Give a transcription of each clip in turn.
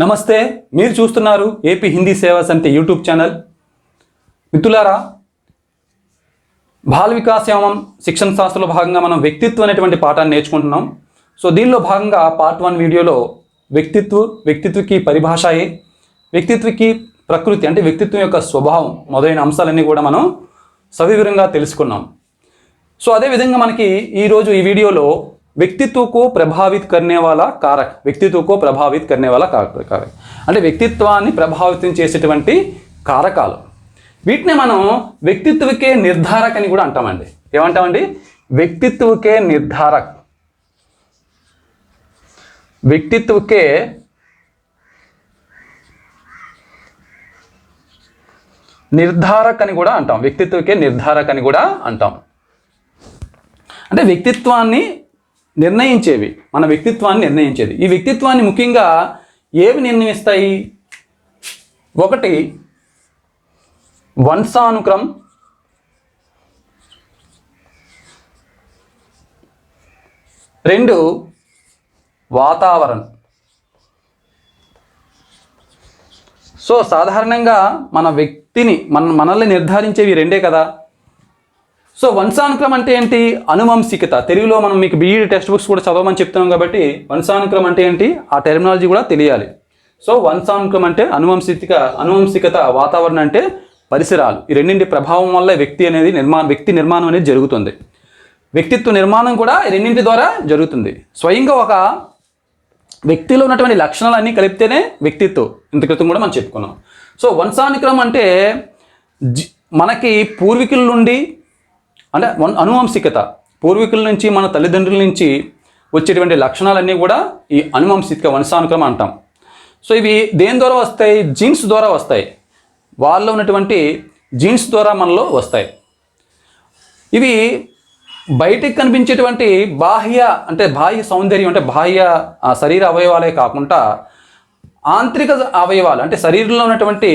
నమస్తే, మీరు చూస్తున్నారు ఏపీ హిందీ సేవా సమితి యూట్యూబ్ ఛానల్. మిత్రులారా, బాల వికాస్ ఏవం శిక్షణ శాస్త్రంలో భాగంగా మనం వ్యక్తిత్వం అనేటువంటి పాఠాన్ని నేర్చుకుంటున్నాం. సో దీనిలో భాగంగా పార్ట్ 1 వీడియోలో వ్యక్తిత్వకి పరిభాషయే, వ్యక్తిత్వకి ప్రకృతి అంటే వ్యక్తిత్వం యొక్క స్వభావం మొదలైన అంశాలన్నీ కూడా మనం సవివరంగా తెలుసుకున్నాం. సో అదేవిధంగా మనకి ఈరోజు ఈ వీడియోలో व्यक्तित्व को प्रभावित करने वाला कारक, व्यक्तित्व को प्रभावित करने वाला कारक అంటే వ్యక్తిత్వాన్ని ప్రభావితం చేసేటువంటి కారకాలు, వీటిని మనం వ్యక్తిత్వకే నిర్ధారక్ అని కూడా అంటామండి. ఏమంటామండి? వ్యక్తిత్వకే నిర్ధారక్, వ్యక్తిత్వకే నిర్ధారక్ అని కూడా అంటాం. వ్యక్తిత్వకే నిర్ధారక్ అని కూడా అంటాం. అంటే వ్యక్తిత్వాన్ని నిర్ణయించేవి, మన వ్యక్తిత్వాన్ని నిర్ణయించేది. ఈ వ్యక్తిత్వాన్ని ముఖ్యంగా ఏవి నిర్ణయిస్తాయి? ఒకటి వంశానుక్రమం, రెండు వాతావరణం. సో సాధారణంగా మన వ్యక్తిని మనల్ని నిర్ధారించేవి రెండే కదా. సో వంశానుక్రమం అంటే ఏంటి? అనువంశికత. తెలుగులో మనం మీకు బీఈడి టెక్స్ట్ బుక్స్ కూడా చదవమని చెప్తున్నాం కాబట్టి వంశానుక్రమం అంటే ఏంటి ఆ టెర్మినాలజీ కూడా తెలియాలి. సో వంశానుక్రమం అంటే అనువంశికత, వాతావరణం అంటే పరిసరాలు. ఈ రెండింటి ప్రభావం వల్ల వ్యక్తి నిర్మాణం అనేది జరుగుతుంది. వ్యక్తిత్వ నిర్మాణం కూడా ఈ రెండింటి ద్వారా జరుగుతుంది. స్వయంగా ఒక వ్యక్తిలో ఉన్నటువంటి లక్షణాలన్నీ కలిపితేనే వ్యక్తిత్వం. ఇంత క్రితం కూడా మనం చెప్పుకున్నాం. సో వంశానుక్రమం అంటే మనకి పూర్వీకుల నుండి అంటే అనువంశికత, పూర్వీకుల నుంచి మన తల్లిదండ్రుల నుంచి వచ్చేటువంటి లక్షణాలన్నీ కూడా ఈ అనువంశిక వంశానుక్రమం అంటాం. సో ఇవి దేని ద్వారా వస్తాయి? జీన్స్ ద్వారా వస్తాయి. వాళ్ళలో ఉన్నటువంటి జీన్స్ ద్వారా మనలో వస్తాయి. ఇవి బయటికి కనిపించేటువంటి బాహ్య సౌందర్యం అంటే బాహ్య శరీర అవయవాలే కాకుండా ఆంతరిక అవయవాలు అంటే శరీరంలో ఉన్నటువంటి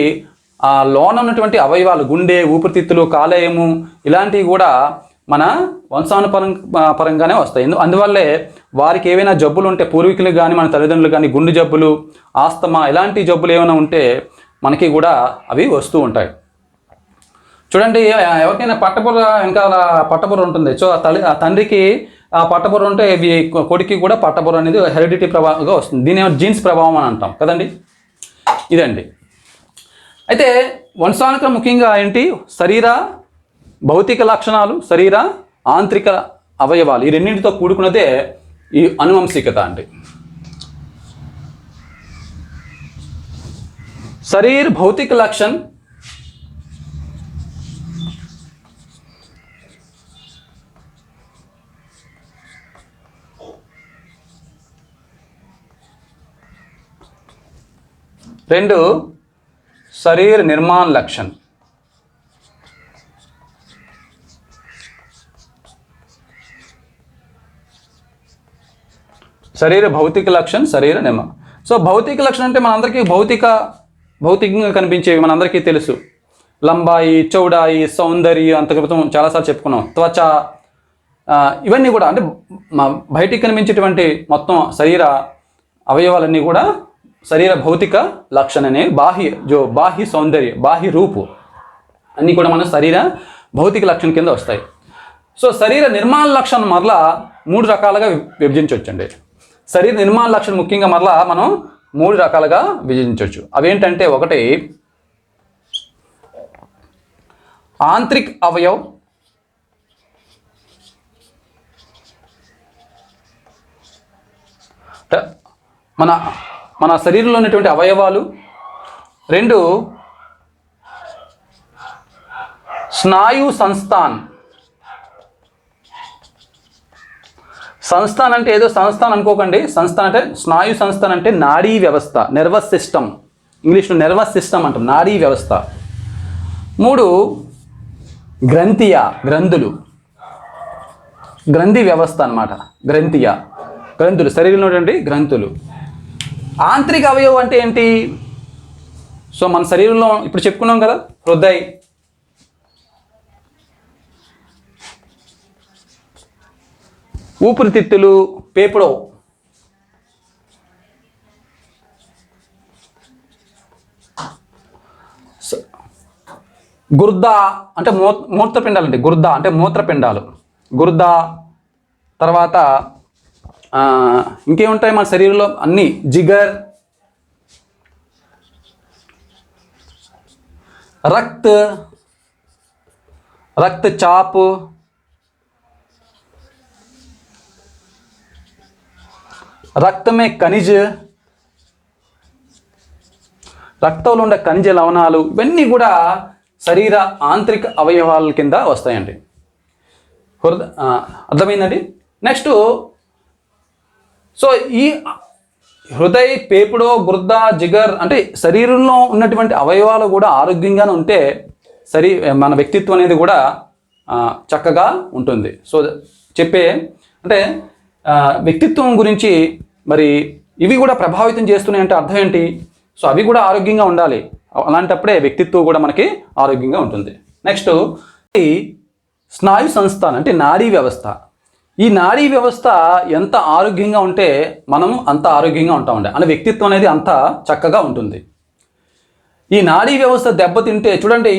లోన ఉన్నటువంటి అవయవాలు, గుండె, ఊపిరితిత్తులు, కాలేయము, ఇలాంటివి కూడా మన పరంగానే వస్తాయి. అందువల్లే వారికి ఏవైనా జబ్బులు ఉంటే పూర్వీకులకు కానీ మన తల్లిదండ్రులు కానీ గుండె జబ్బులు, ఆస్తమా ఇలాంటి జబ్బులు ఏమైనా ఉంటే మనకి కూడా అవి వస్తూ ఉంటాయి. చూడండి, ఎవరికైనా వెనకాల పట్టబుర్ర ఉంటుంది. సో ఆ తండ్రికి ఆ పట్టబుర్ర ఉంటే కొడుకు కూడా పట్టబుర్ర అనేది హెరిడిటీ ప్రభావంగా వస్తుంది. దీని జీన్స్ ప్రభావం అని అంటాం కదండి. ఇదండి. అయితే వంశానుక్రమం ముఖ్యంగా ఏంటి? శరీర భౌతిక లక్షణాలు, శరీర ఆంతరిక అవయవాలు, ఈ రెండింటితో కూడుకున్నదే ఈ అనువంశికత అండి. శరీర భౌతిక లక్షణ్ రెండు शरीर निर्माण लक्षण. శరీర భౌతిక లక్షణం, శరీర నిర్మాణం. సో భౌతిక లక్షణం అంటే మనందరికీ భౌతికంగా కనిపించేవి మనందరికీ తెలుసు. లంబాయి, చౌడాయి, సౌందర్య, అంతక్రితం చాలాసార్లు చెప్పుకున్నాం. త్వచ, ఇవన్నీ కూడా అంటే బయటికి కనిపించేటువంటి మొత్తం శరీర అవయవాలన్నీ కూడా శరీర భౌతిక లక్షణ అనే బాహ్య సౌందర్య, బాహ్య రూపు అన్నీ కూడా మన శరీర భౌతిక లక్షణం కింద వస్తాయి. సో శరీర నిర్మాణ లక్షణం మరలా 3 రకాలుగా విభజించవచ్చండి. శరీర నిర్మాణ లక్షణం ముఖ్యంగా మరలా మనం 3 రకాలుగా విభజించవచ్చు. అవేంటంటే, ఒకటి ఆంతరిక్ అవయవ్, మన శరీరంలో ఉన్నటువంటి అవయవాలు. 2 స్నాయు సంస్థాన్. సంస్థాన్ అంటే ఏదో సంస్థాన్ అనుకోకండి. సంస్థాన్ అంటే స్నాయు సంస్థాన్ అంటే నాడీ వ్యవస్థ, నర్వస్ సిస్టమ్. ఇంగ్లీష్లో నర్వస్ సిస్టమ్ అంటాం, నాడీ వ్యవస్థ. 3 గ్రంథులు, గ్రంథి వ్యవస్థ అన్నమాట. గ్రంథులు, శరీరంలో ఉన్నటువంటి గ్రంథులు. ఆంతరిక అవయవం అంటే ఏంటి? సో మన శరీరంలో ఇప్పుడు చెప్పుకున్నాం కదా, హృదయ, ఊపిరితిత్తులు, పేపుడో, గుర్ద అంటే మూత్రపిండాలు అండి, గుర్ద అంటే మూత్రపిండాలు, గుర్ద. తర్వాత ఇంకేముంటాయి మన శరీరంలో అన్నీ, జిగర్, రక్తచాప్, రక్తమే ఖనిజ్, రక్తంలో ఉండే ఖనిజ లవణాలు, ఇవన్నీ కూడా శరీర ఆంతరిక అవయవాల కింద వస్తాయండి. అర్థమైందండి. నెక్స్ట్ సో ఈ హృదయ, పేపుడో, గుర్ద, జిగర్ అంటే శరీరంలో ఉన్నటువంటి అవయవాలు కూడా ఆరోగ్యంగానే ఉంటే మన వ్యక్తిత్వం అనేది కూడా చక్కగా ఉంటుంది. సో చెప్పే అంటే వ్యక్తిత్వం గురించి మరి ఇవి కూడా ప్రభావితం చేస్తున్నాయి అంటే అర్థం ఏంటి? సో అవి కూడా ఆరోగ్యంగా ఉండాలి, అలాంటప్పుడే వ్యక్తిత్వం కూడా మనకి ఆరోగ్యంగా ఉంటుంది. నెక్స్ట్ ఈ స్నాయు సంస్థానం అంటే నాడీ వ్యవస్థ. ఈ నాడీ వ్యవస్థ ఎంత ఆరోగ్యంగా ఉంటే మనము అంత ఆరోగ్యంగా ఉంటామండి, అంటే వ్యక్తిత్వం అనేది అంత చక్కగా ఉంటుంది. ఈ నాడీ వ్యవస్థ దెబ్బతింటే చూడండి,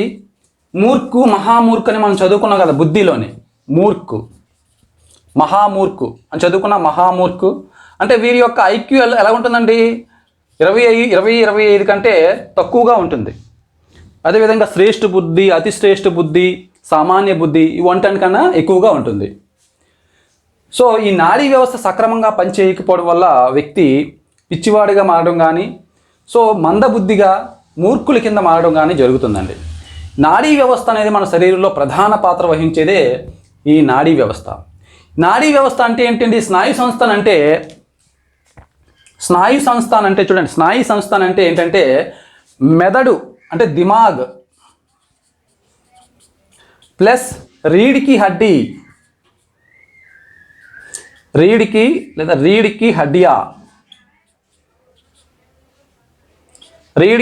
మూర్ఖు మహామూర్ఖు అని మనం చదువుకున్నాం కదా బుద్ధిలోని, మహామూర్ఖు అని చదువుకున్న మహామూర్ఖు అంటే వీరి యొక్క ఐక్యూ ఎలా ఉంటుందండి? 25 కంటే తక్కువగా ఉంటుంది. అదేవిధంగా శ్రేష్ఠ బుద్ధి, అతి శ్రేష్ఠ బుద్ధి, సామాన్య బుద్ధి 110 కన్నా ఎక్కువగా ఉంటుంది. సో ఈ నాడీ వ్యవస్థ సక్రమంగా పనిచేయకపోవడం వల్ల వ్యక్తి పిచ్చివాడిగా మారడం కానీ, సో మందబుద్ధిగా మూర్ఖుల కింద మారడం కానీ జరుగుతుందండి. నాడీ వ్యవస్థ అనేది మన శరీరంలో ప్రధాన పాత్ర వహించేదే ఈ నాడీ వ్యవస్థ. నాడీ వ్యవస్థ అంటే ఏంటండి? స్నాయు సంస్థానం అంటే చూడండి, స్నాయు సంస్థానం అంటే ఏంటంటే మెదడు అంటే దిమాగ్ ప్లస్ రీడ్ కి హడ్డీ, रीढ़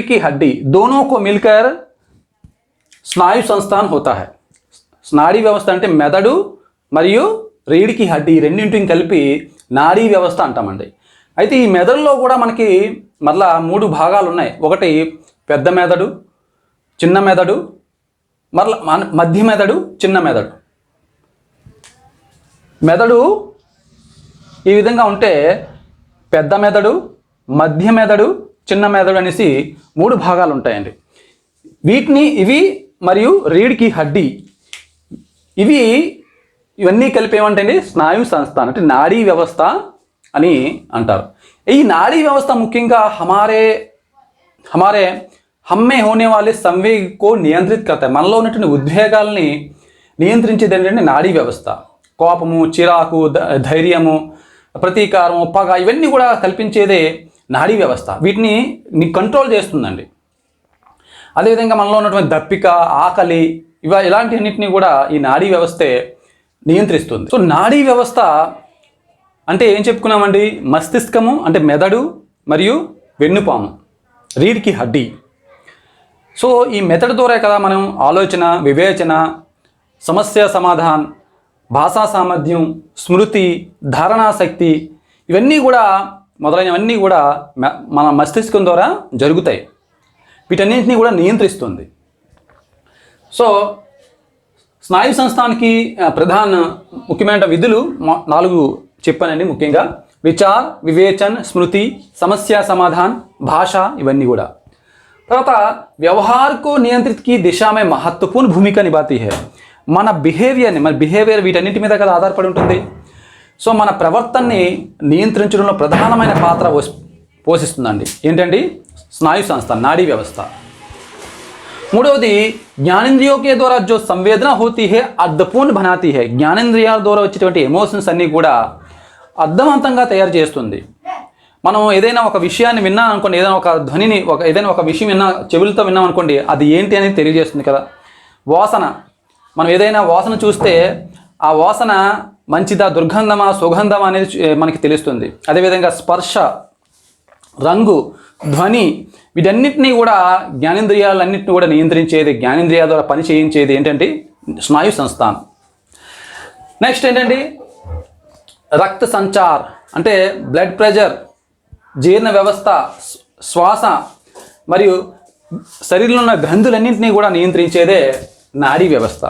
की हड्डी दोनों को मिलकर स्नायु संस्थान होता है. నాడీ వ్యవస్థ అంటే మెదడు మరియు రీడ్ కి హడ్డీ రెండింటిని కలిపి నాడీ వ్యవస్థ అంటామండి. అయితే ఈ మెదడులో కూడా మనకి మళ్ళా 3 భాగాలు ఉన్నాయి. ఒకటి పెద్ద మెదడు, చిన్న మెదడు, మరలా మధ్య మెదడు, చిన్న మెదడు. మెదడు ఈ విధంగా ఉంటే పెద్ద మెదడు, మధ్య మెదడు, చిన్న మెదడు అనేసి 3 భాగాలు ఉంటాయండి. ఇవి మరియు రీడ్ కి హడ్డీ ఇవన్నీ కలిపి ఏమంటే స్నాయు సంస్థానం అంటే నాడీ వ్యవస్థ అని అంటారు. ఈ నాడీ వ్యవస్థ ముఖ్యంగా హమ్మే హోనే వాలే సంవేగ్ కో నియంత్రిత కర్తాయి. మనలో ఉన్నటువంటి ఉద్వేగాల్ని నియంత్రించేది ఏంటంటే నాడీ వ్యవస్థ. కోపము, చిరాకు, ధైర్యము, ప్రతీకారం, పగ ఇవన్నీ కూడా కల్పించేదే నాడీ వ్యవస్థ. వీటిని కంట్రోల్ చేస్తుందండి. అదేవిధంగా మనలో ఉన్నటువంటి దప్పిక, ఆకలి ఇలాంటివన్నింటినీ కూడా ఈ నాడీ వ్యవస్థే నియంత్రిస్తుంది. సో నాడీ వ్యవస్థ అంటే ఏం చెప్పుకున్నామండి? మస్తిష్కము అంటే మెదడు మరియు వెన్నుపాము, రీడ్ కి హడ్డీ. సో ఈ మెదడు ద్వారా కదా మనం ఆలోచన, వివేచన, సమస్య సమాధానం, భాషా సామర్థ్యం, స్మృతి, ధారణాశక్తి ఇవన్నీ కూడా మొదలైనవన్నీ కూడా మన మస్తిష్కం ద్వారా జరుగుతాయి. వీటన్నింటినీ కూడా నియంత్రిస్తుంది. సో స్నాయు సంస్థానికి ముఖ్యమైన విధులు 4 చెప్పానండి. ముఖ్యంగా విచార్, వివేచన్, స్మృతి, సమస్య సమాధాన్, భాష ఇవన్నీ కూడా. తర్వాత వ్యవహార్ కో నియంత్రిత కి దిశా మే మహత్వపూర్ణ భూమిక నిభాతీ హై. మన బిహేవియర్ వీటన్నింటి మీద కదా ఆధారపడి ఉంటుంది. సో మన ప్రవర్తనని నియంత్రించడంలో ప్రధానమైన పాత్ర పోషిస్తుందండి. ఏంటండి? స్నాయు సంస్థ, నాడీ వ్యవస్థ. మూడవది జ్ఞానేంద్రియోं के द्वारा जो संवेदना होती है అర్థపూర్ణ बनाती है. జ్ఞానేంద్రియాల ద్వారా వచ్చేటువంటి ఎమోషన్స్ అన్నీ కూడా అర్థవంతంగా తయారు చేస్తుంది. మనం ఏదైనా ఒక విషయాన్ని విన్నాం అనుకోండి, ఏదైనా ఒక ధ్వనిని ఏదైనా ఒక విషయం చెవులతో విన్నాం అనుకోండి, అది ఏంటి అనేది తెలియజేస్తుంది కదా. వాసన, మనం ఏదైనా వాసన చూస్తే ఆ వాసన మంచిదా, దుర్గంధమా, సుగంధమా అనేది మనకి తెలుస్తుంది. అదేవిధంగా స్పర్శ, రంగు, ధ్వని వీటన్నిటినీ కూడా జ్ఞానేంద్రియాలన్నింటినీ కూడా నియంత్రించేది, జ్ఞానేంద్రియాల ద్వారా పని చేయించేది ఏంటంటే స్నాయు సంస్థానం. నెక్స్ట్ ఏంటంటే రక్త సంచార్ అంటే బ్లడ్ ప్రెషర్, జీర్ణ వ్యవస్థ, శ్వాస మరియు శరీరంలో ఉన్న గ్రంథులన్నింటినీ కూడా నియంత్రించేదే నాడీ వ్యవస్థ.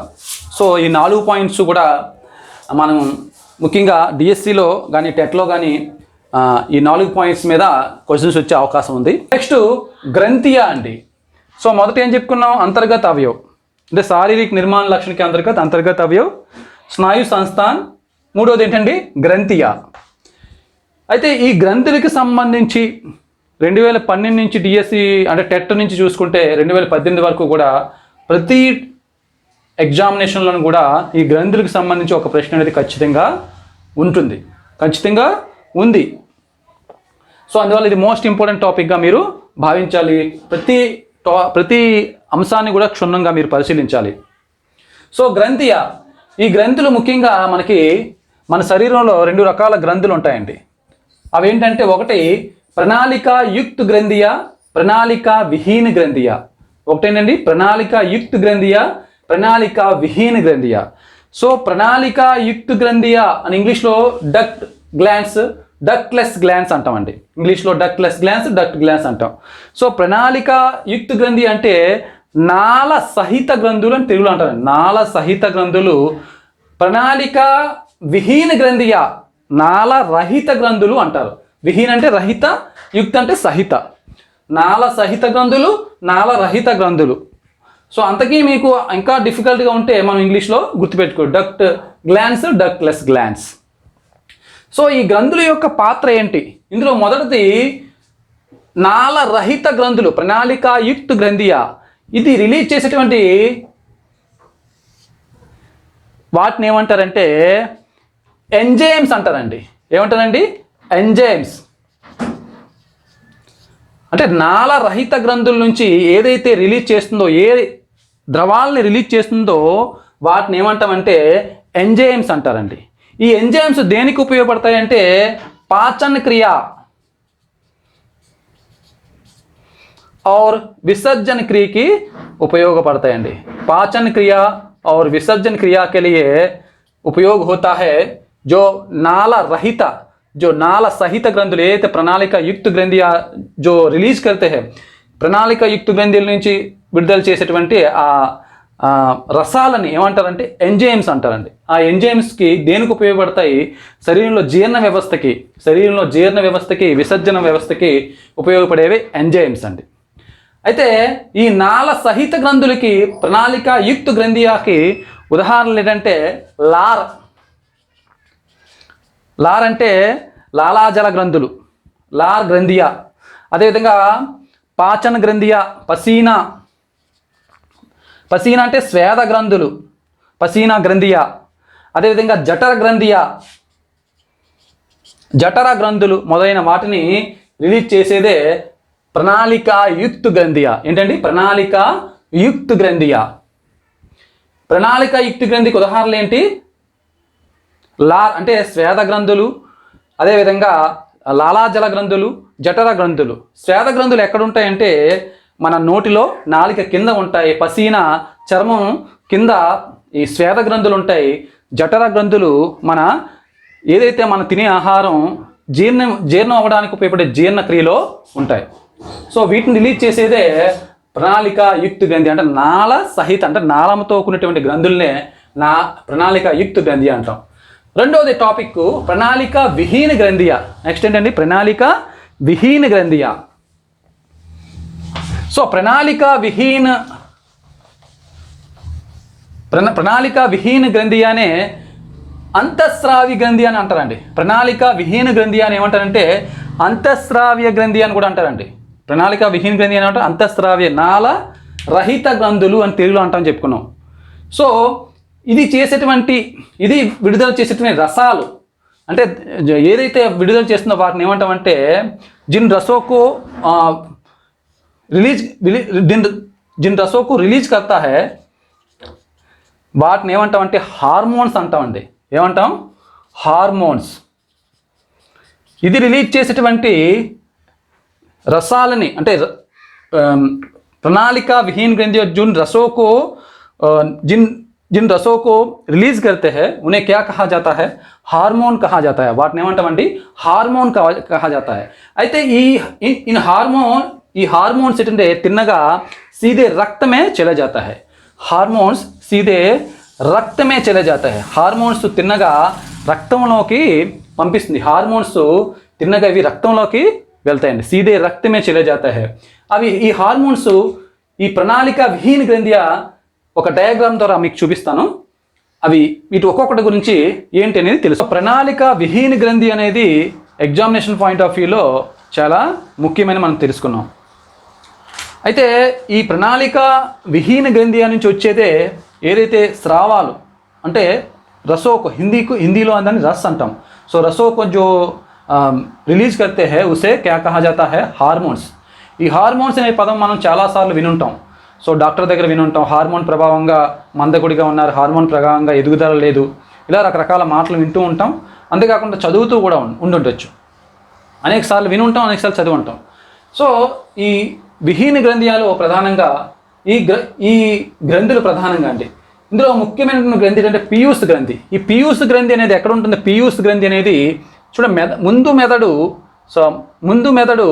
సో ఈ 4 పాయింట్స్ కూడా మనం ముఖ్యంగా డిఎస్సిలో కానీ టెట్లో కానీ ఈ 4 పాయింట్స్ మీద క్వశ్చన్స్ వచ్చే అవకాశం ఉంది. నెక్స్ట్ గ్రంథియ అండి. సో మొదట ఏం చెప్పుకున్నాం, అంతర్గత అవయవ్ అంటే శారీరక నిర్మాణ లక్షణ के అంతర్గత అవయవ్ స్నాయు సంస్థాన్. మూడోది ఏంటండి, గ్రంథియ. అయితే ఈ గ్రంథులకి సంబంధించి 2012 నుంచి డిఎస్సి అంటే టెట్ నుంచి చూసుకుంటే 2018 వరకు కూడా ప్రతి ఎగ్జామినేషన్లను కూడా ఈ గ్రంథులకు సంబంధించి ఒక ప్రశ్న అనేది ఖచ్చితంగా ఉంది. సో అందువల్ల ఇది మోస్ట్ ఇంపార్టెంట్ టాపిక్గా మీరు భావించాలి. ప్రతి అంశాన్ని కూడా క్షుణ్ణంగా మీరు పరిశీలించాలి. సో గ్రంథియ, ఈ గ్రంథులు ముఖ్యంగా మన శరీరంలో 2 రకాల గ్రంథులు ఉంటాయండి. అవేంటంటే ఒకటి ప్రణాళిక యుక్త గ్రంథియ, ప్రణాళిక విహీన గ్రంథియ. ఒకటేనండి ప్రణాళిక యుక్త గ్రంథియ, ప్రణాళిక విహీన గ్రంథియ. సో ప్రణాళిక యుక్త గ్రంథియ అని ఇంగ్లీష్లో డక్ట్లెస్ గ్లాన్స్ అంటామండి. ఇంగ్లీష్లో డక్ట్ గ్లాన్స్ అంటాం. సో ప్రణాళిక యుక్త గ్రంథి అంటే నాళ సహిత గ్రంథులు అని తెలుగులో అంటారు. నాళ సహిత గ్రంథులు. ప్రణాళిక విహీన గ్రంథియ నాళ రహిత గ్రంథులు అంటారు. విహీన అంటే రహిత, యుక్త అంటే సహిత. నాళ సహిత గ్రంథులు, నాళ రహిత గ్రంథులు. సో అంతకీ మీకు ఇంకా డిఫికల్ట్గా ఉంటే మనం ఇంగ్లీష్లో గుర్తుపెట్టుకో డక్ట్లెస్ గ్లాన్స్. సో ఈ గ్రంథుల యొక్క పాత్ర ఏంటి? ఇందులో మొదటిది నాళ రహిత గ్రంథులు, ప్రణాళిక యుక్త గ్రంథియ. ఇది రిలీజ్ చేసేటువంటి వాటిని ఏమంటారంటే ఎంజైమ్స్ అంటారండి. ఏమంటారండి? ఎంజైమ్స్. అంటే నాళ రహిత గ్రంథుల నుంచి ఏదైతే రిలీజ్ చేస్తుందో, ఏ ద్రవాలని రిలీజ్ చేస్తుందో వాటిని ఏమంటామంటే ఎంజైమ్స్ అంటారండి. ఈ ఎంజైమ్స్ దేనికి ఉపయోగపడతాయంటే పాచన క్రియ और विसर्जन क्रिया की उपयोगपड़ता है. पाचन क्रिया और विसर्जन क्रिया के लिए उपयोग होता है. जो नाला रहित, जो नाला सहित ग्रंथुలు ఏదైతే ప్రణాళిక యుక్త గ్రంథి जो रिलीज करते हैं, ప్రణాళిక యుక్త గ్రంథుల నుంచి విడుదల చేసేటువంటి రసాలని ఏమంటారంటే ఎంజైమ్స్ అంటారండి. ఆ ఎంజైమ్స్కి దేనికి ఉపయోగపడతాయి? శరీరంలో జీర్ణ వ్యవస్థకి విసర్జన వ్యవస్థకి ఉపయోగపడేవి ఎంజైమ్స్ అండి. అయితే ఈ నాళ సహిత గ్రంథులకి ప్రణాళిక యుక్త గ్రంథియాకి ఉదాహరణలు ఏంటంటే లార్ అంటే లాలాజల గ్రంథులు, లార్ గ్రంథియ. అదేవిధంగా పాచన గ్రంథియ, పసీనా అంటే స్వేద గ్రంథులు, పసీనా గ్రంథియ. అదేవిధంగా జఠర గ్రంథులు మొదలైన వాటిని రిలీజ్ చేసేదే ప్రణాళిక యుక్త గ్రంథియ. ఏంటండి? ప్రణాళిక యుక్త గ్రంథియ. ప్రణాళిక యుక్త గ్రంథికి ఉదాహరణలు ఏంటి? లార్ అంటే స్వేద గ్రంథులు, అదేవిధంగా లాలాజల గ్రంథులు, జఠర గ్రంథులు. స్వేద గ్రంథులు ఎక్కడుంటాయంటే మన నోటిలో నాలిక కింద ఉంటాయి. పసీనా చర్మం కింద ఈ స్వేద గ్రంథులు ఉంటాయి. జఠర గ్రంథులు ఏదైతే మన తినే ఆహారం జీర్ణం అవ్వడానికి ఉపయోగపడే జీర్ణక్రియలో ఉంటాయి. సో వీటిని రిలీజ్ చేసేదే ప్రణాళిక యుక్త గ్రంథి. అంటే నాళ సహిత అంటే నాళంతో కూడినటువంటి గ్రంథులనే ప్రణాళిక యుక్త గ్రంథి అంటాం. రెండవది టాపిక్ ప్రణాళిక విహీన గ్రంథియ. నెక్స్ట్ ఏంటండి? ప్రణాళిక విహీన గ్రంథియ. సో ప్రణాళిక విహీన గ్రంథి అనే అంతఃస్రావి గ్రంథి అని అంటారండి. ప్రణాళిక విహీన గ్రంథి అని ఏమంటారంటే అంతఃస్రావ్య గ్రంథి అని కూడా అంటారండి. ప్రణాళిక విహీన గ్రంథి అని అంటే అంతఃస్రావ్య నాళ రహిత గ్రంథులు అని తెలుగులో అంటామని చెప్పుకున్నాం. సో ఇది విడుదల చేసేటువంటి రసాలు అంటే ఏదైతే విడుదల చేస్తుందో వాటిని ఏమంటామంటే जिन रसों को रिलीज करता है వాటిని ఏమంటామంటే హార్మోన్స్ అంటామండి. ఏమంటాం? హార్మోన్స్. ఇది రిలీజ్ చేసేటువంటి రసాలని అంటే ప్రణాళిక విహీన గ్రంథి जिन रसों को रिलीज करते हैं उन्हें क्या कहा जाता है? हार्मोन कहा जाता है. వాటిని ఏమంటామండి? హార్మోన్ कहा जाता है. అయితే ఈ హార్మోన్స్ ఏంటంటే తిన్నగా సీదే రక్తమే చలా జాతా హై. హార్మోన్స్ సీదే రక్తమే చలా జాతా హై. హార్మోన్స్ తిన్నగా రక్తంలోకి పంపిస్తుంది. హార్మోన్స్ తిన్నగా ఇవి రక్తంలోకి వెళ్తాయండి. సీదే రక్తమే చలా జాతా హై. అవి ఈ హార్మోన్స్ ఈ ప్రణాళిక విహీన గ్రంథియ ఒక డయాగ్రామ్ ద్వారా మీకు చూపిస్తాను. అవి వీటి ఒక్కొక్కటి గురించి ఏంటి అనేది తెలుసు. ప్రణాళిక విహీన గ్రంథి అనేది ఎగ్జామినేషన్ పాయింట్ ఆఫ్ వ్యూలో చాలా ముఖ్యమైన మనం తెలుసుకున్నాం. అయితే ఈ ప్రణాళిక విహీన గ్రంథి నుంచి వచ్చేదే ఏదైతే స్రావాలు అంటే రసోకు హిందీలో అందని రస్ అంటాం. సో రసోకు జో రిలీజ్ కర్తే హై ఉసే క్యా కహా జాతా హై హార్మోన్స్. ఈ హార్మోన్స్ అనే పదం మనం చాలాసార్లు వినుంటాం. సో డాక్టర్ దగ్గర వినుంటాం, హార్మోన్ ప్రభావంగా మందకొడిగా ఉన్నారు, హార్మోన్ ప్రభావంగా ఎదుగుదల లేదు, ఇలా రకరకాల మాటలు వింటూ ఉంటాం. అంతేకాకుండా చదువుతూ కూడా ఉండుండొచ్చు. అనేకసార్లు వినుంటాం, అనేకసార్లు చదివి ఉంటాం. సో ఈ విహీన గ్రంథియాలు ప్రధానంగా ఈ గ్రంథులు ప్రధానంగా అండి. ఇందులో ముఖ్యమైన గ్రంథి ఏంటంటే పీయూష్ గ్రంథి. ఈ పీయూష్ గ్రంథి అనేది ఎక్కడ ఉంటుంది? పీయూష్ గ్రంథి అనేది ముందు మెదడు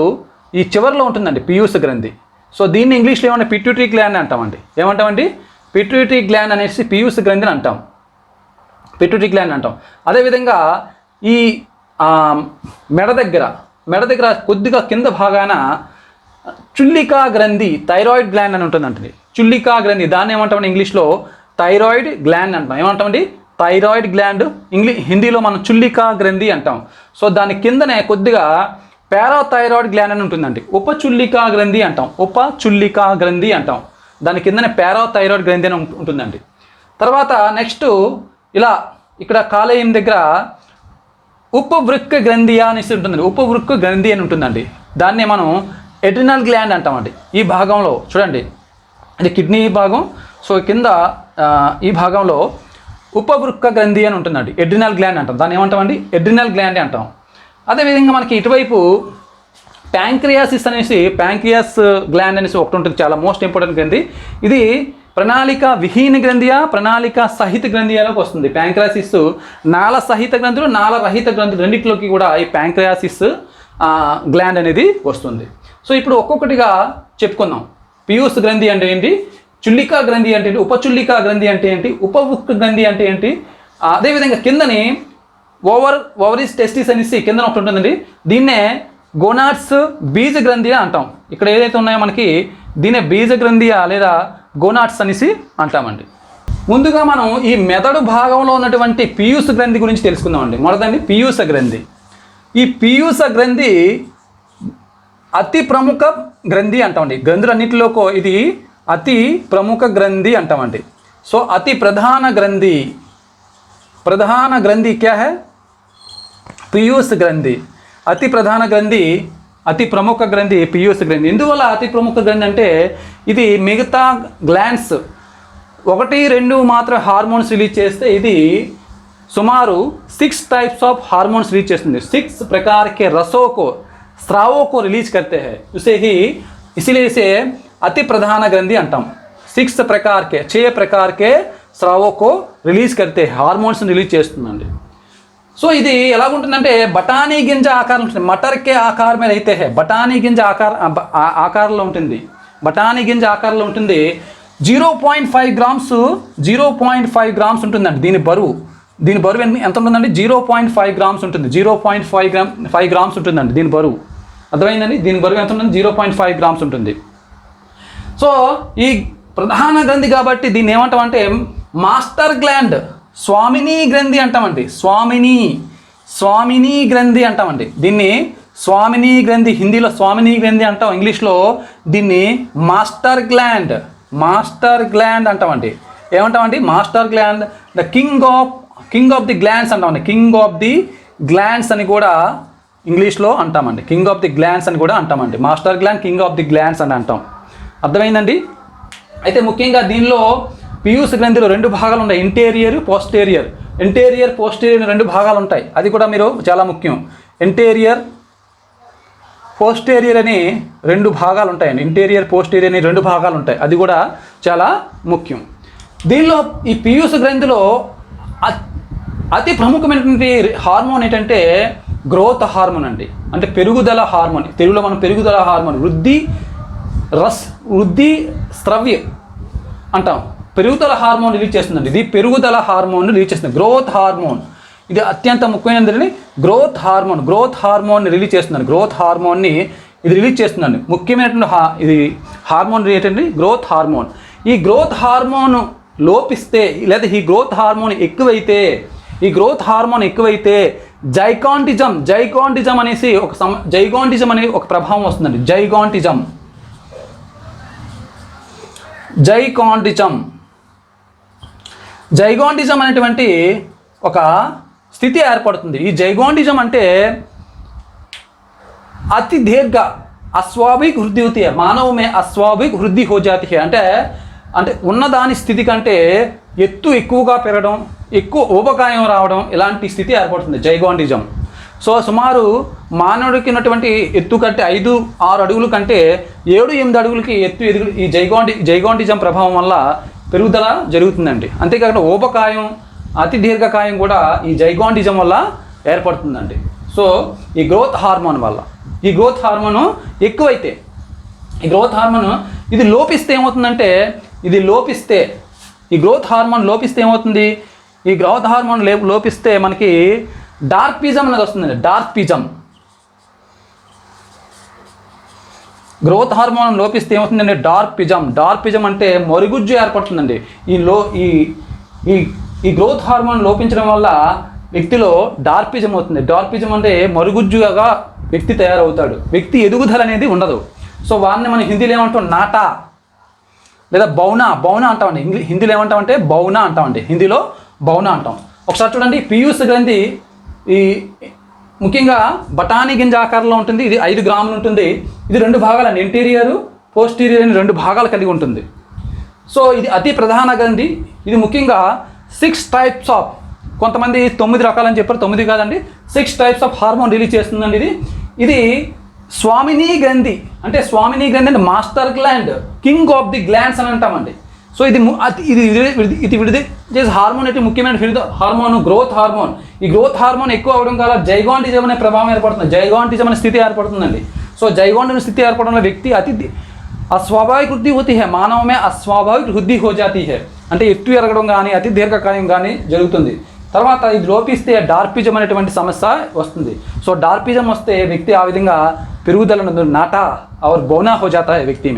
ఈ చివరిలో ఉంటుందండి పీయూష్ గ్రంథి. సో దీన్ని ఇంగ్లీష్లో ఏమన్నా పిట్యూటరీ గ్లాండ్ అంటామండి. ఏమంటామండి? పిట్యూటరీ గ్లాండ్ అనేసి పీయూష్ గ్రంథిని అంటాం. పిట్యూటరీ గ్లాండ్ అంటాం. అదేవిధంగా ఈ మెడ దగ్గర కొద్దిగా కింద భాగాన చుల్లికా గ్రంథి థైరాయిడ్ గ్లాండ్ అని ఉంటుందండి. చుల్లికా గ్రంథి దాన్ని ఏమంటామండి? ఇంగ్లీష్లో థైరాయిడ్ గ్లాండ్ అంటాం. ఏమంటామండి? Thyroid gland. హిందీలో మనం చుల్లికా గ్రంథి అంటాం. సో దాని కిందనే కొద్దిగా పారాథైరాయిడ్ గ్లాండ్ అని ఉంటుందండి. ఉపచుల్లికా గ్రంథి అంటాం. ఉపచుల్లికా గ్రంథి అంటాం. దాని కిందనే పారాథైరాయిడ్ గ్రంథి అని ఉంటుందండి. తర్వాత నెక్స్ట్ ఇలా ఇక్కడ కాలేయం దగ్గర ఉపవృక్క గ్రంథి అనేసి ఉంటుందండి. ఉపవృక్క గ్రంథి అని ఉంటుందండి. దాన్నే మనం ఎడ్రినల్ గ్లాండ్ అంటామండి. ఈ భాగంలో చూడండి, ఇది కిడ్నీ భాగం. సో కింద ఈ భాగంలో ఉపవృక్క గ్రంథి అని ఉంటుందండి. ఎడ్రినల్ గ్లాండ్ అంటాం. దాన్ని ఏమంటామండి? ఎడ్రినల్ గ్లాండ్ అంటాం. అదేవిధంగా మనకి ఇటువైపు ప్యాంక్రియాసిస్ అనేసి ప్యాంక్రియాస్ గ్లాండ్ అనేసి ఒకటి ఉంటుంది, చాలా మోస్ట్ ఇంపార్టెంట్ గ్రంథి. ఇది ప్రణాళిక విహీన గ్రంథియా ప్రణాళిక సహిత గ్రంథియాలోకి వస్తుంది. ప్యాంక్రియాసిస్ నాళ సహిత గ్రంథులు నాళ రహిత గ్రంథులు రెండింటిలోకి కూడా ఈ ప్యాంక్రియాసిస్ గ్లాండ్ అనేది వస్తుంది. సో ఇప్పుడు ఒక్కొక్కటిగా చెప్పుకుందాం. పీయూష్ గ్రంథి అంటే ఏంటి, చుల్లికా గ్రంథి అంటే ఏంటి, ఉపచుల్లికా గ్రంథి అంటే ఏంటి, ఉపవృక్క గ్రంథి అంటే ఏంటి. అదేవిధంగా కిందని ఓవరీస్ టెస్టిస్ అనేసి కింద ఒకటి ఉంటుందండి. దీన్నే గోనాడ్స్ బీజ గ్రంథియా అంటాం. ఇక్కడ ఏదైతే ఉన్నాయో మనకి దీన్నే బీజ గ్రంథియా లేదా గోనాడ్స్ అనేసి అంటామండి. ముందుగా మనం ఈ మెదడు భాగంలో ఉన్నటువంటి పీయూష గ్రంథి గురించి తెలుసుకుందామండి. మొదటిది పీయూష గ్రంథి. ఈ పీయూష గ్రంథి అతి ప్రముఖ గ్రంథి అంటామండి. గ్రంథులన్నింటిలోకి ఇది అతి ప్రముఖ గ్రంథి అంటామండి. సో అతి ప్రధాన గ్రంథి క్యా హై? పీయూష గ్రంథి. అతి ప్రధాన గ్రంథి, అతి ప్రముఖ గ్రంథి పీయూష గ్రంథి. ఎందువల్ల అతి ప్రముఖ గ్రంథి అంటే ఇది మిగతా గ్లాండ్స్ 1-2 మాత్రం హార్మోన్స్ రిలీజ్ చేస్తే ఇది సుమారు 6 टाइप्स ऑफ हार्मोन्स रिलीज చేస్తుంది. 6 प्रकार के रसों को स्रावों को रिलीज करते हैं. इसीलिए इसे अति प्रधान ग्रंथि अंटाम. 6 प्रकार के स्रावों को रिलीज करते हैं, हार्मोन्स रिलीज చేస్తుందండి. సో ఇది ఎలా ఉంటుందంటే బఠానీ గింజ ఆకారం ఉంటుంది. మటర్ కే ఆకార్ మీద అయితే బఠానీ గింజ ఆకారంలో ఉంటుంది. బఠానీ గింజ ఆకారంలో ఉంటుంది. 0.5 గ్రామ్స్ ఉంటుందండి దీని బరువు. ఎంత ఉంటుందండి? 0.5 గ్రామ్స్ ఉంటుంది. 0.5 గ్రామ్స్ ఉంటుందండి దీని బరువు. అర్థమైందండి? దీని బరువు ఎంత ఉంటుంది? 0.5 గ్రామ్స్ ఉంటుంది. సో ఈ ప్రధాన గ్రంథి కాబట్టి దీన్ని ఏమంటామంటే మాస్టర్ గ్లాండ్, స్వామిని గ్రంథి అంటామండి. స్వామిని గ్రంథి అంటామండి. దీన్ని స్వామిని గ్రంథి, హిందీలో స్వామిని గ్రంథి అంటాం. ఇంగ్లీష్లో దీన్ని మాస్టర్ గ్లాండ్ అంటామండి. ఏమంటామండి? Master gland, the king of the glands అంటామండి. కింగ్ ఆఫ్ ది గ్లాండ్స్ అని కూడా ఇంగ్లీష్లో అంటామండి. కింగ్ ఆఫ్ ది గ్లాండ్స్ అని కూడా అంటామండి. Master gland, king of the glands అని అంటాం. అర్థమైందండి? అయితే ముఖ్యంగా దీనిలో పీయూష గ్రంథిలో 2 భాగాలు ఉన్నాయి. ఇంటీరియర్, పోస్టీరియర్ 2 భాగాలు ఉంటాయి. అది కూడా మీరు చాలా ముఖ్యం. ఇంటీరియర్, పోస్టీరియర్ అని 2 భాగాలు ఉంటాయండి. ఇంటీరియర్, పోస్టీరియర్ అని 2 భాగాలు ఉంటాయి. అది కూడా చాలా ముఖ్యం. దీనిలో ఈ పీయూష గ్రంథిలో అతి ప్రముఖమైనటువంటి హార్మోన్ ఏంటంటే గ్రోత్ హార్మోన్ అండి. అంటే పెరుగుదల హార్మోన్. తెలుగులో మనం పెరుగుదల హార్మోన్, వృద్ధి రస్ వృద్ధి స్రవ్య అంటాం, పెరుగుదల హార్మోన్ రిలీజ్ చేస్తుందండి. ఇది పెరుగుదల హార్మోన్ రిలీజ్ చేస్తుంది, గ్రోత్ హార్మోన్. ఇది అత్యంత ముఖ్యమైనది. గ్రోత్ హార్మోన్ రిలీజ్ చేస్తుందండి. గ్రోత్ హార్మోన్ని ఇది రిలీజ్ చేస్తుందండి. ముఖ్యమైనటువంటి ఇది హార్మోన్ ఏంటండి? Growth hormone. ఈ గ్రోత్ హార్మోన్ లోపిస్తే లేదా ఈ గ్రోత్ హార్మోన్ ఎక్కువైతే జైగాంటిజం అనేసి జైగాంటిజం అనే ఒక ప్రభావం వస్తుందండి. జైగాంటిజం అనేటువంటి ఒక స్థితి ఏర్పడుతుంది. ఈ జైగాంటిజం అంటే అతి దీర్ఘ అస్వాభావిక వృద్ధి होती है, మానవ మే అస్వాభావిక వృద్ధి हो जाती है. అంటే ఉన్నదాని స్థితి కంటే ఎక్కువగా పెరగడం, ఎక్కువ ఊబకాయం రావడం, ఇలాంటి స్థితి ఏర్పడుతుంది జైగాంటిజం. సో సుమారు మానవుడికి ఉన్నటువంటి ఎత్తు కంటే 5-6 అడుగుల కంటే 7-8 అడుగులకి ఎత్తు ఎదుగు ఈ జైగాంటిజం ప్రభావం వల్ల పెరుగుదల జరుగుతుందండి. అంతేకాకుండా ఊబకాయం, అతి దీర్ఘకాయం కూడా ఈ జైగాంటిజం వల్ల ఏర్పడుతుందండి. సో ఈ గ్రోత్ హార్మోన్ వల్ల, ఈ గ్రోత్ హార్మోను ఎక్కువైతే, ఈ గ్రోత్ హార్మోన్ ఇది లోపిస్తే ఏమవుతుందంటే, ఈ గ్రోత్ హార్మోన్ లోపిస్తే ఏమవుతుంది, ఈ గ్రోత్ హార్మోన్ లోపిస్తే మనకి డార్పిజం అనేది వస్తుందండి. గ్రోత్ హార్మోన్ లోపిస్తే ఏమవుతుందండి? డార్పిజం అంటే మరుగుజ్జు ఏర్పడుతుందండి. ఈ గ్రోత్ హార్మోన్ లోపించడం వల్ల వ్యక్తిలో డార్పిజం అవుతుంది. డార్పిజం అంటే మరుగుజ్జుగా వ్యక్తి తయారవుతాడు. వ్యక్తి ఎదుగుదల అనేది ఉండదు. సో వారిని మనం హిందీలో ఏమంటాం? నాటా లేదా బౌనా అంటామండి. హిందీలో ఏమంటామంటే బౌనా అంటామండి. హిందీలో బౌనా అంటాం. ఒకసారి చూడండి, పీయూష్ గ్రంథి ఈ ముఖ్యంగా బఠానీ గింజ ఆకారంలో ఉంటుంది. ఇది 5 గ్రాములు ఉంటుంది. ఇది 2 భాగాలండి, ఇంటీరియర్ పోస్టీరియర్ అని 2 భాగాలు కలిగి ఉంటుంది. సో ఇది అతి ప్రధాన గ్రంథి. ఇది ముఖ్యంగా 6 టైప్స్ ఆఫ్, కొంతమంది 9 రకాలని చెప్పారు, 9 కాదండి, 6 టైప్స్ ఆఫ్ హార్మోన్ రిలీజ్ చేస్తుందండి. ఇది స్వామినీ గ్రంథి అంటే master gland, king of the glands అని అంటామండి. సో ఇది విడుదల చేసే హార్మోన్ అయితే ముఖ్యమైన హార్మోన్ గ్రోత్ హార్మోన్. ఈ గ్రోత్ హార్మోన్ ఎక్కువ అవడం వల్ల జైగాంటిజం అనే ప్రభావం ఏర్పడుతుంది, జైగాంటిజం అనే స్థితి ఏర్పడుతుందండి. సో జైగాంటిజం స్థితి ఏర్పడడం వల్ల వ్యక్తి अस्वाभाविक वृद्धि होती है, मानव में अस्वाभाविक वृद्धि हो जाती है. అంటే ఎత్తు ఎరగడం కానీ అతి దీర్ఘకాయం కానీ జరుగుతుంది. తర్వాత ఇది లోపిస్తే డార్పిజం అనేటువంటి సమస్య వస్తుంది. సో డార్పిజం వస్తే వ్యక్తి ఆ విధంగా పెరుగుదల నాటా और बौना हो जाता है व्यक्ति में.